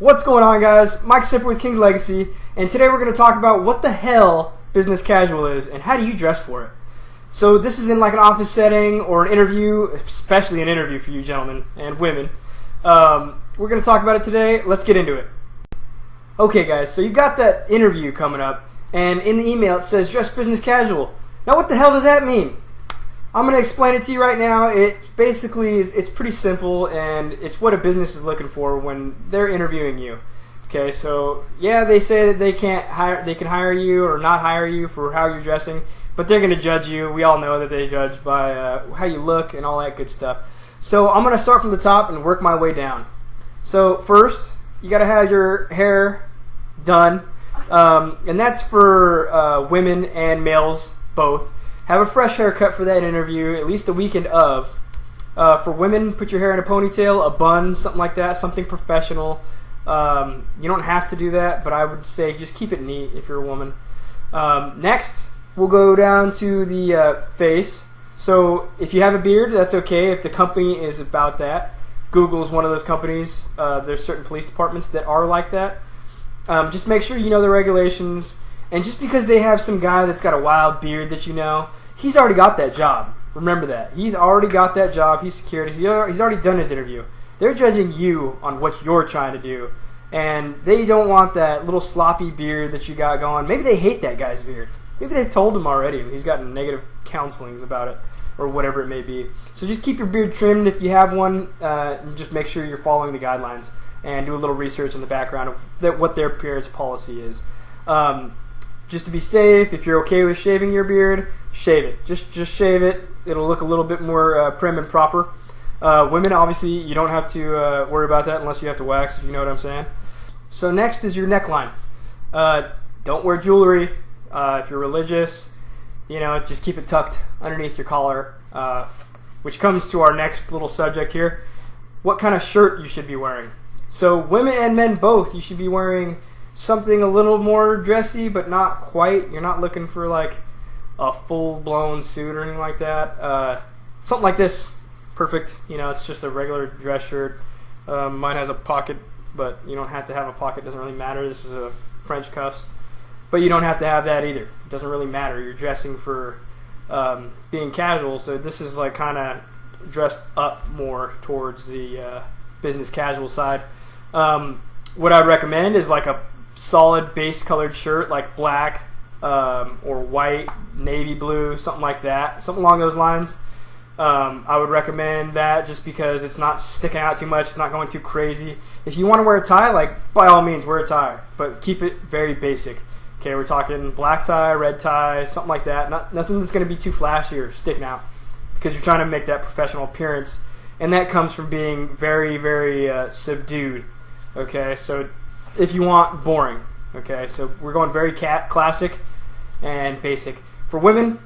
What's going on, guys? Mike Sipper with King's Legacy, and today we're going to talk about what the hell business casual is and how do you dress for it. So this is in like an office setting or an interview, especially an interview for you gentlemen and women. We're going to talk about it today. Let's get into it. Okay, guys, so you got that interview coming up, and in the email it says dress business casual. Now what the hell does that mean? I'm going to explain it to you right now. It basically it's pretty simple, and it's what a business is looking for when they're interviewing you. Okay, so yeah, they say that they can hire you or not hire you for how you're dressing, but they're going to judge you. We all know that they judge by how you look and all that good stuff. So I'm going to start from the top and work my way down. So first, you got to have your hair done, and that's for women and males both. Have a fresh haircut for that interview, at least the weekend of. For women, put your hair in a ponytail, a bun, something like that, something professional. You don't have to do that, but I would say just keep it neat if you're a woman. Next, we'll go down to the face. So if you have a beard, that's okay if the company is about that. Google is one of those companies. There's certain police departments that are like that. Just make sure you know the regulations. And just because they have some guy that's got a wild beard that you know, he's already got that job. Remember that. He's already got that job. He's secured it. He's already done his interview. They're judging you on what you're trying to do. And they don't want that little sloppy beard that you got going. Maybe they hate that guy's beard. Maybe they've told him already and he's gotten negative counselings about it or whatever it may be. So just keep your beard trimmed if you have one. And just make sure you're following the guidelines and do a little research in the background of what their appearance policy is. Just to be safe, if you're okay with shaving your beard, shave it. Just shave it. It'll look a little bit more prim and proper. Women, obviously, you don't have to worry about that unless you have to wax, if you know what I'm saying. So next is your neckline. Don't wear jewelry. If you're religious, just keep it tucked underneath your collar, which comes to our next little subject here. What kind of shirt you should be wearing. So women and men both, you should be wearing something a little more dressy, but not quite. You're not looking for like a full-blown suit or anything like that. Something like this, perfect. It's just a regular dress shirt. Mine has a pocket, but you don't have to have a pocket. It doesn't really matter. This is a French cuffs, but you don't have to have that either. It doesn't really matter. You're dressing for being casual, so this is like kind of dressed up more towards the business casual side. What I'd recommend is like a solid base colored shirt like black or white, navy blue, something like that, something along those lines. I would recommend that just because it's not sticking out too much, it's not going too crazy. If you want to wear a tie, by all means wear a tie, but keep it very basic. Okay, we're talking black tie, red tie, something like that. Nothing that's going to be too flashy or sticking out, because you're trying to make that professional appearance, and that comes from being very, very subdued. Okay, so if you want boring, okay, so we're going very classic and basic. For women,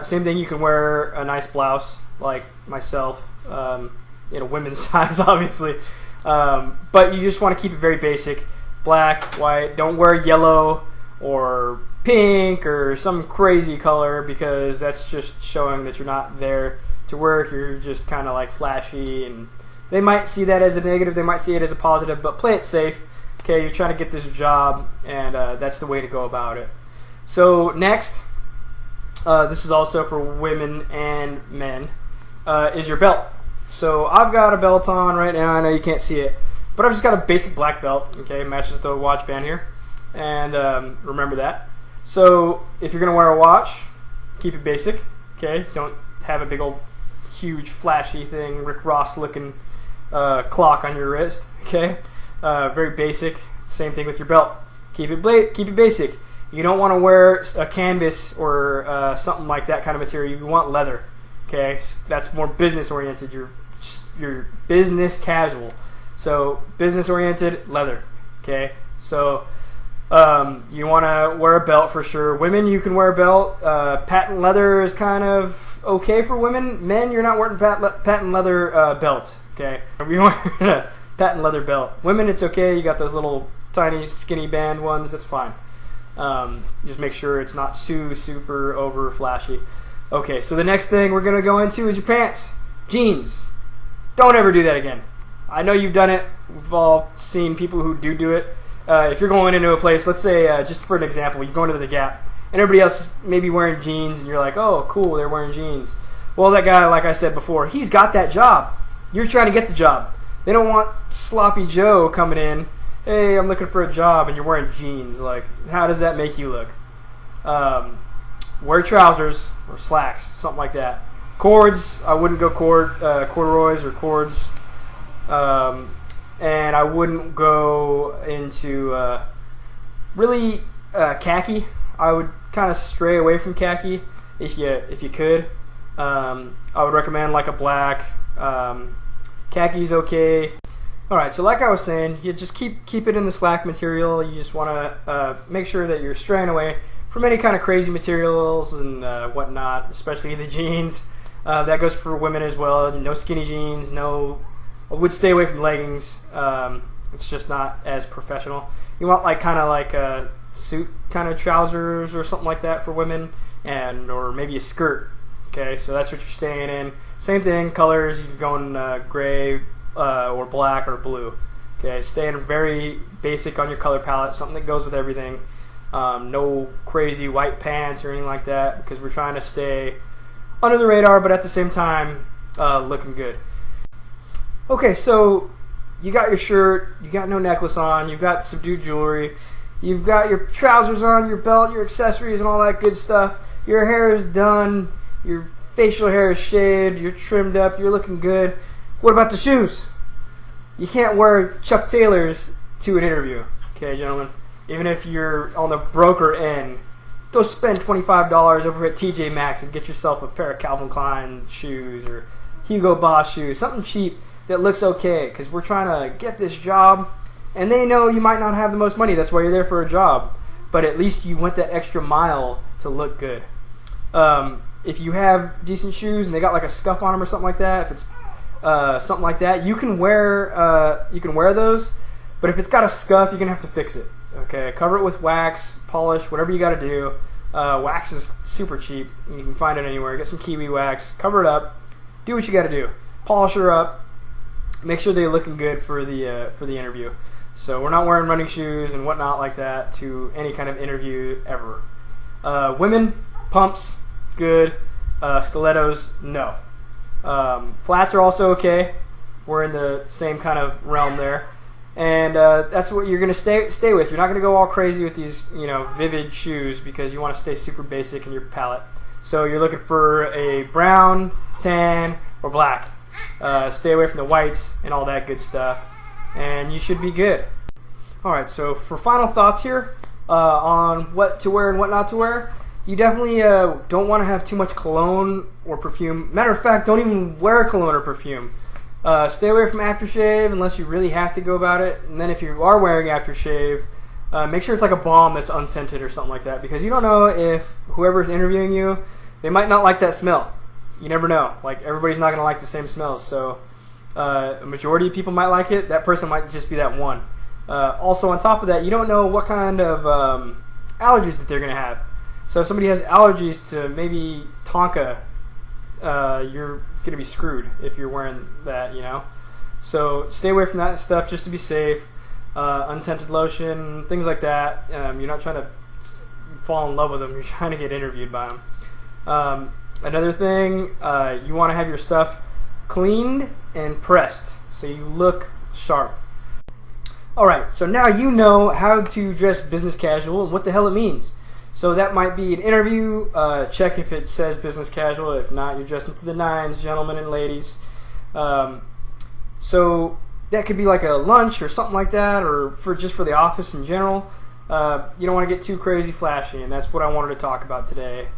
same thing. You can wear a nice blouse like myself, in a women's size, obviously, but you just want to keep it very basic. Black, white. Don't wear yellow or pink or some crazy color, because that's just showing that you're not there to work. You're just kind of like flashy, and they might see that as a negative, they might see it as a positive, but play it safe. Okay, you're trying to get this job, and that's the way to go about it. So next, this is also for women and men, is your belt. So I've got a belt on right now. I know you can't see it, but I've just got a basic black belt. Okay, matches the watch band here, and remember that. So if you're going to wear a watch, keep it basic. Okay, don't have a big old huge flashy thing, Rick Ross looking clock on your wrist. Okay, very basic. Same thing with your belt. Keep it basic. You don't want to wear a canvas or something like that kind of material. You want leather. Okay, that's more business oriented. You're business casual. So business oriented, leather. Okay, so you want to wear a belt for sure. Women, you can wear a belt. Patent leather is kind of okay for women. Men, you're not wearing patent leather belt. Okay, you're wearing a patent leather belt. Women, it's okay. You got those little tiny skinny band ones. That's fine. Just make sure it's not super over flashy. Okay, so the next thing we're going to go into is your pants. Jeans. Don't ever do that again. I know you've done it. We've all seen people who do it. If you're going into a place, let's say, just for an example, you're going to the Gap, and everybody else may be wearing jeans, and you're like, oh, cool, they're wearing jeans. Well, that guy, like I said before, he's got that job. You're trying to get the job. They don't want sloppy Joe coming in, hey, I'm looking for a job, and you're wearing jeans. Like, how does that make you look? Wear trousers or slacks, something like that. Cords, I wouldn't go corduroys or cords. And I wouldn't go into really khaki. I would kind of stray away from khaki if you could. I would recommend like a black. Khaki's okay. All right, so like I was saying, you just keep it in the slack material. You just want to make sure that you're straying away from any kind of crazy materials and whatnot, especially the jeans. That goes for women as well. No skinny jeans. No, I would stay away from leggings. It's just not as professional. You want like kind of like a suit kind of trousers or something like that for women, or maybe a skirt. Okay, so that's what you're staying in. Same thing, colors. You can go in gray or black or blue. Okay, staying very basic on your color palette. Something that goes with everything. No crazy white pants or anything like that, because we're trying to stay under the radar, but at the same time looking good. Okay, so you got your shirt, you got no necklace on, you've got subdued jewelry, you've got your trousers on, your belt, your accessories, and all that good stuff. Your hair is done, your facial hair is shaved, you're trimmed up, you're looking good. What about the shoes? You can't wear Chuck Taylors to an interview, okay, gentlemen? Even if you're on the broker end, go spend $25 over at TJ Maxx and get yourself a pair of Calvin Klein shoes or Hugo Boss shoes, something cheap that looks okay, because we're trying to get this job, and they know you might not have the most money. That's why you're there for a job, but at least you went that extra mile to look good. If you have decent shoes and they got like a scuff on them or something like that, if it's something like that, you can wear those, but if it's got a scuff, you're gonna have to fix it. Okay, cover it with wax, polish, whatever you got to do. Wax is super cheap. You can find it anywhere. Get some kiwi wax, cover it up, do what you got to do. Polish her up. Make sure they're looking good for the interview. So we're not wearing running shoes and whatnot like that to any kind of interview ever. Women, pumps, good. Stilettos, no. Flats are also okay. We're in the same kind of realm there. And that's what you're going to stay with. You're not going to go all crazy with these, vivid shoes, because you want to stay super basic in your palette. So you're looking for a brown, tan, or black. Stay away from the whites and all that good stuff, and you should be good. All right, so for final thoughts here on what to wear and what not to wear, you definitely don't want to have too much cologne or perfume. Matter of fact, don't even wear cologne or perfume. Stay away from aftershave unless you really have to go about it. And then if you are wearing aftershave, make sure it's like a balm that's unscented or something like that, because you don't know if whoever's interviewing you, they might not like that smell. You never know. Like, everybody's not going to like the same smells. So a majority of people might like it. That person might just be that one. Also, on top of that, you don't know what kind of allergies that they're going to have. So if somebody has allergies to maybe Tonka, you're going to be screwed if you're wearing that, So stay away from that stuff just to be safe. Unscented lotion, things like that. You're not trying to fall in love with them. You're trying to get interviewed by them. Another thing, you want to have your stuff cleaned and pressed so you look sharp. Alright, so now you know how to dress business casual and what the hell it means. So that might be an interview. Check if it says business casual. If not, you're dressing to the nines, gentlemen and ladies. So that could be like a lunch or something like that, or just for the office in general. You don't want to get too crazy flashy, and that's what I wanted to talk about today.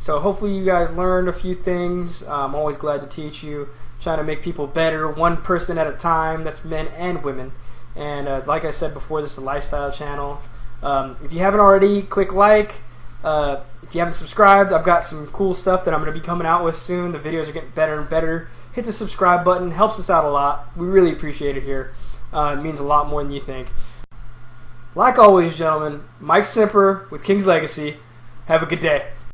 So hopefully you guys learned a few things. I'm always glad to teach you, trying to make people better, one person at a time. That's men and women. And like I said before, this is a lifestyle channel. If you haven't already, click like. If you haven't subscribed, I've got some cool stuff that I'm going to be coming out with soon. The videos are getting better and better. Hit the subscribe button. Helps us out a lot. We really appreciate it here. It means a lot more than you think. Like always, gentlemen, Mike Simper with King's Legacy. Have a good day.